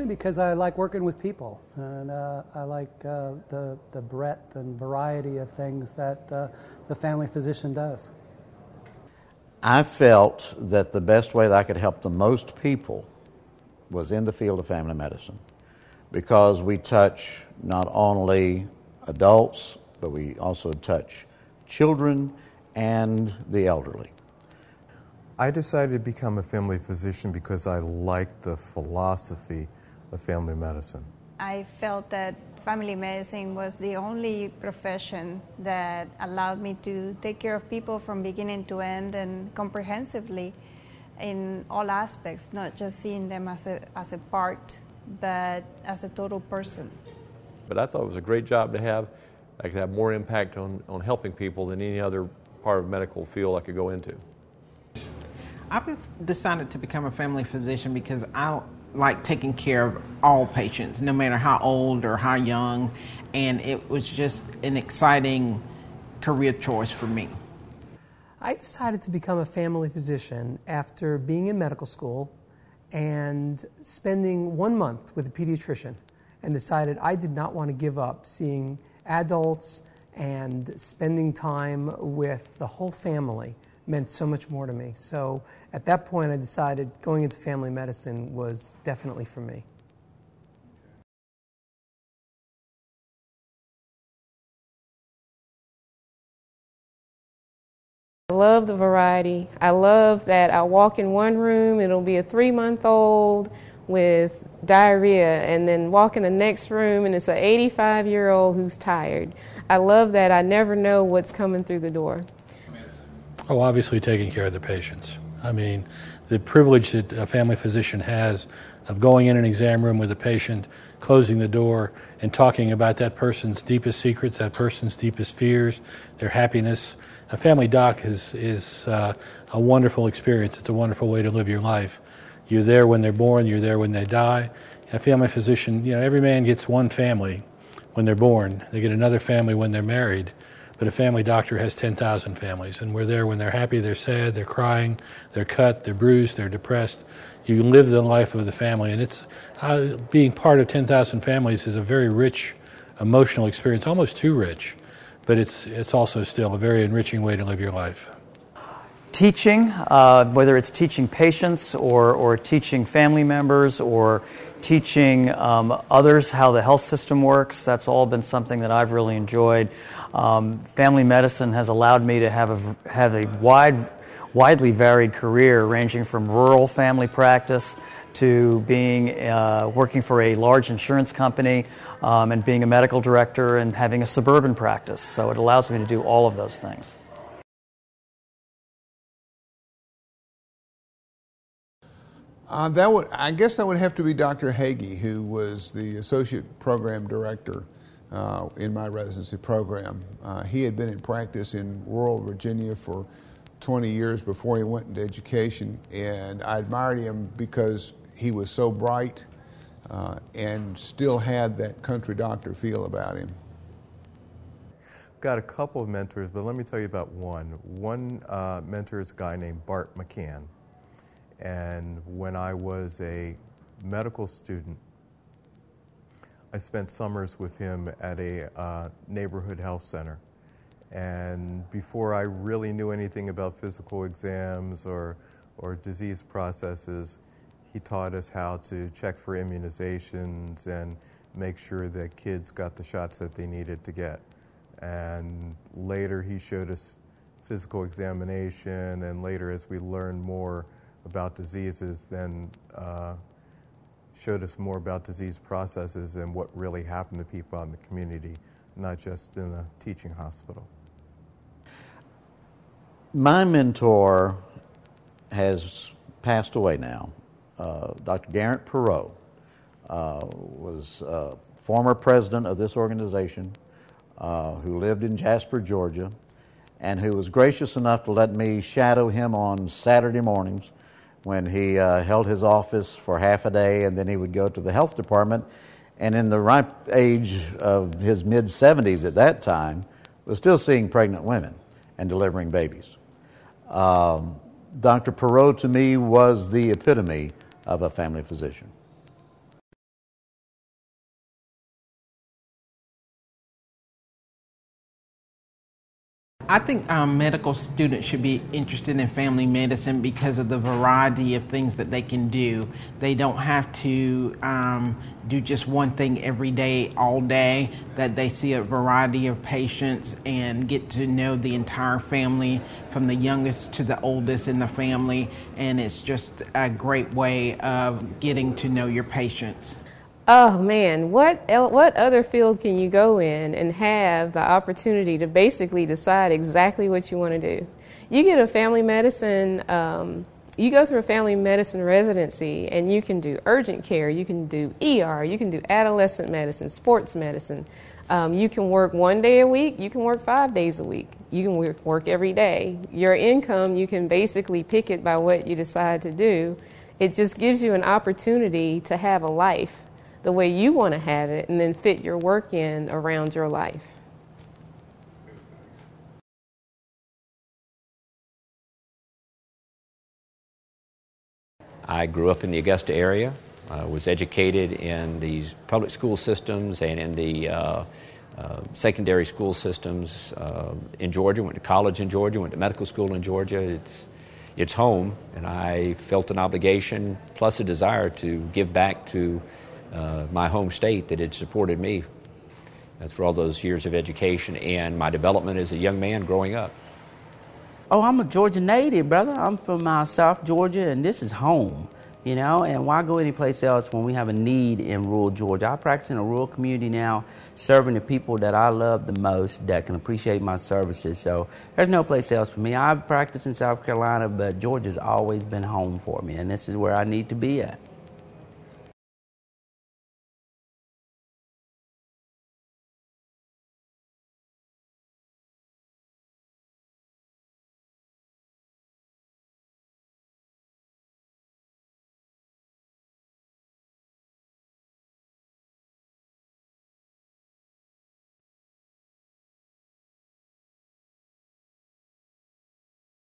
Mainly because I like working with people, and I like the breadth and variety of things that the family physician does. I felt that the best way that I could help the most people was in the field of family medicine, because we touch not only adults, but we also touch children and the elderly. I decided to become a family physician because I liked the philosophy of family medicine. I felt that family medicine was the only profession that allowed me to take care of people from beginning to end and comprehensively in all aspects, not just seeing them as a part, but as a total person. But I thought it was a great job to have. I could have more impact on helping people than any other part of medical field I could go into. I decided to become a family physician because I like taking care of all patients, no matter how old or how young, and it was just an exciting career choice for me. I decided to become a family physician after being in medical school and spending 1 month with a pediatrician, and decided I did not want to give up seeing adults, and spending time with the whole family meant so much more to me. So at that point I decided going into family medicine was definitely for me. I love the variety. I love that I walk in one room, it'll be a 3-month-old with diarrhea, and then walk in the next room and it's an 85-year-old who's tired. I love that I never know what's coming through the door. Oh, obviously taking care of the patients. I mean, the privilege that a family physician has of going in an exam room with a patient, closing the door, and talking about that person's deepest secrets, that person's deepest fears, their happiness. A family doc is a wonderful experience. It's a wonderful way to live your life. You're there when they're born, you're there when they die. A family physician, every man gets one family when they're born. They get another family when they're married. But a family doctor has 10,000 families, and we're there when they're happy, they're sad, they're crying, they're cut, they're bruised, they're depressed. You live the life of the family, and it's being part of 10,000 families is a very rich emotional experience, almost too rich, but it's also still a very enriching way to live your life. Teaching, whether it's teaching patients or teaching family members or teaching others how the health system works, that's all been something that I've really enjoyed. Family medicine has allowed me to have a widely varied career, ranging from rural family practice to being working for a large insurance company and being a medical director and having a suburban practice. So it allows me to do all of those things. I guess that would have to be Dr. Hagee, who was the associate program director in my residency program. He had been in practice in rural Virginia for 20 years before he went into education, and I admired him because he was so bright and still had that country doctor feel about him. Got a couple of mentors, but let me tell you about one. One mentor is a guy named Bart McCann. And when I was a medical student, I spent summers with him at a neighborhood health center. And before I really knew anything about physical exams or disease processes, he taught us how to check for immunizations and make sure that kids got the shots that they needed to get. And later he showed us physical examination, and later as we learned more about diseases, then showed us more about disease processes and what really happened to people in the community, not just in a teaching hospital. My mentor has passed away now. Dr. Garrett Perot was former president of this organization who lived in Jasper, Georgia, and who was gracious enough to let me shadow him on Saturday mornings when he held his office for half a day, and then he would go to the health department, and in the ripe age of his mid-70s at that time, was still seeing pregnant women and delivering babies. Dr. Perot to me was the epitome of a family physician. I think medical students should be interested in family medicine because of the variety of things that they can do. They don't have to do just one thing every day, all day, that they see a variety of patients and get to know the entire family from the youngest to the oldest in the family, and it's just a great way of getting to know your patients. Oh man, what other field can you go in and have the opportunity to basically decide exactly what you want to do? You get a family medicine, you go through a family medicine residency and you can do urgent care, you can do ER, you can do adolescent medicine, sports medicine. You can work 1 day a week, you can work 5 days a week, you can work every day. Your income, you can basically pick it by what you decide to do. It just gives you an opportunity to have a life the way you want to have it, and then fit your work in around your life. I grew up in the Augusta area. I was educated in these public school systems and in the secondary school systems in Georgia. Went to college in Georgia, went to medical school in Georgia. It's home, and I felt an obligation plus a desire to give back to my home state that had supported me. That's for all those years of education and my development as a young man growing up. Oh, I'm a Georgia native, brother. I'm from South Georgia, and this is home, you know, and why go anyplace else when we have a need in rural Georgia? I practice in a rural community now, serving the people that I love the most, that can appreciate my services, so there's no place else for me. I've practiced in South Carolina, but Georgia's always been home for me, and this is where I need to be at.